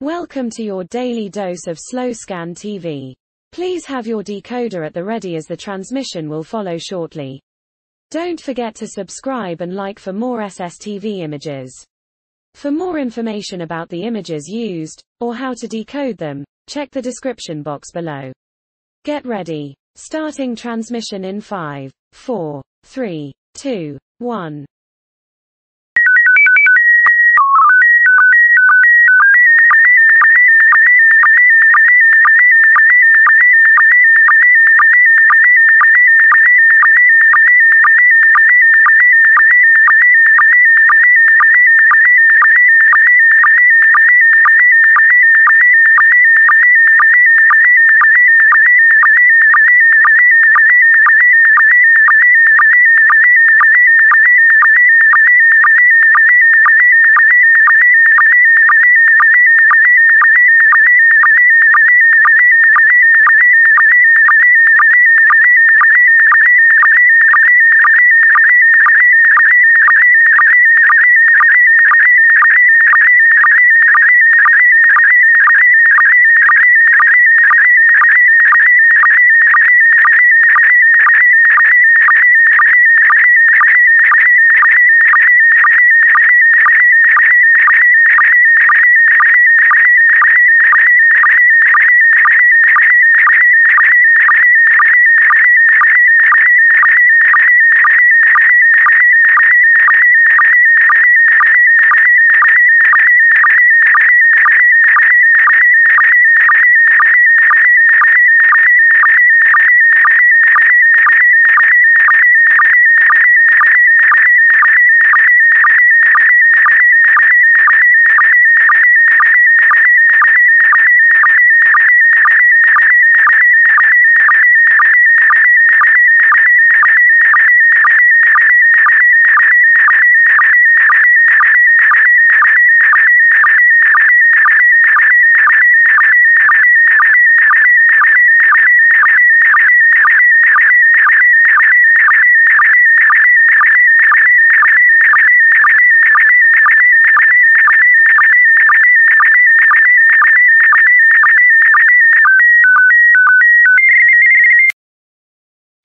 Welcome to your daily dose of slow scan TV. Please have your decoder at the ready as the transmission will follow shortly. Don't forget to subscribe and like for more SSTV images. For more information about the images used, or how to decode them, check the description box below. Get ready. Starting transmission in 5, 4, 3, 2, 1.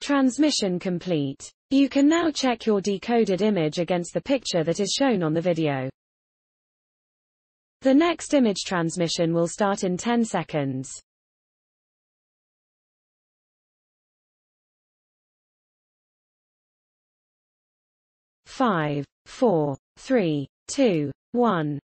Transmission complete. You can now check your decoded image against the picture that is shown on the video. The next image transmission will start in 10 seconds. 5, 4, 3, 2, 1.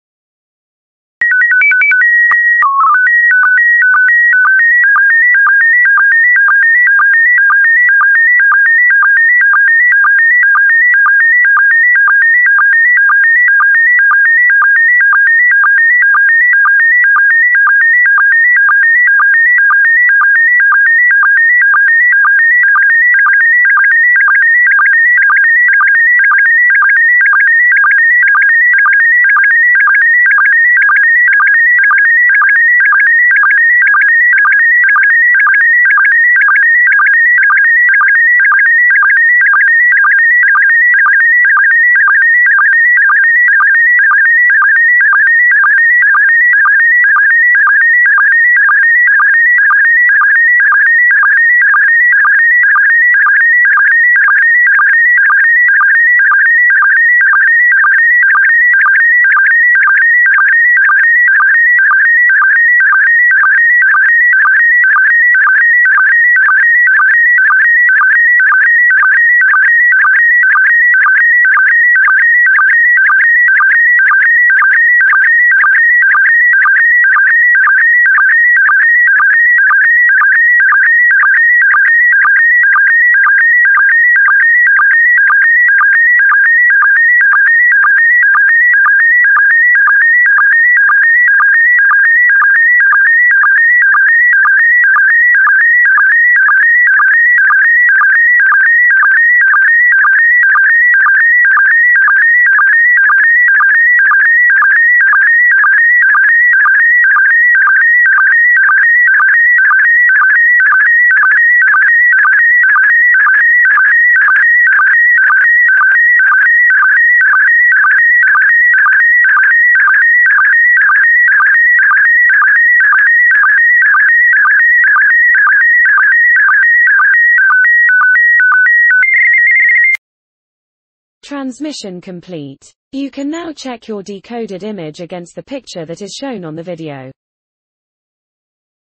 Transmission complete. You can now check your decoded image against the picture that is shown on the video.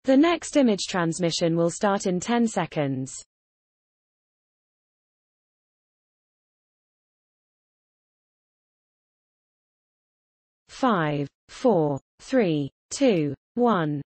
The next image transmission will start in 10 seconds. 5, 4, 3, 2, 1.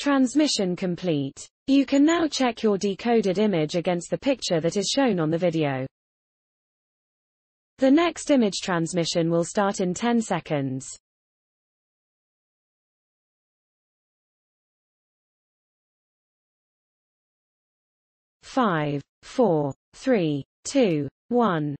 Transmission complete. You can now check your decoded image against the picture that is shown on the video. The next image transmission will start in 10 seconds. 5, 4, 3, 2, 1.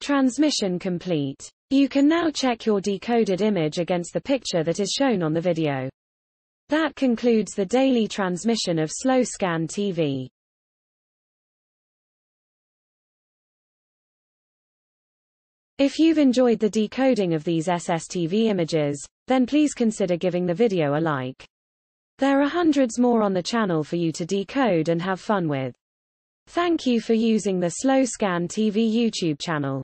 Transmission complete. You can now check your decoded image against the picture that is shown on the video. That concludes the daily transmission of slow scan TV. If you've enjoyed the decoding of these SSTV images, then please consider giving the video a like. There are hundreds more on the channel for you to decode and have fun with. Thank you for using the Slow Scan TV YouTube channel.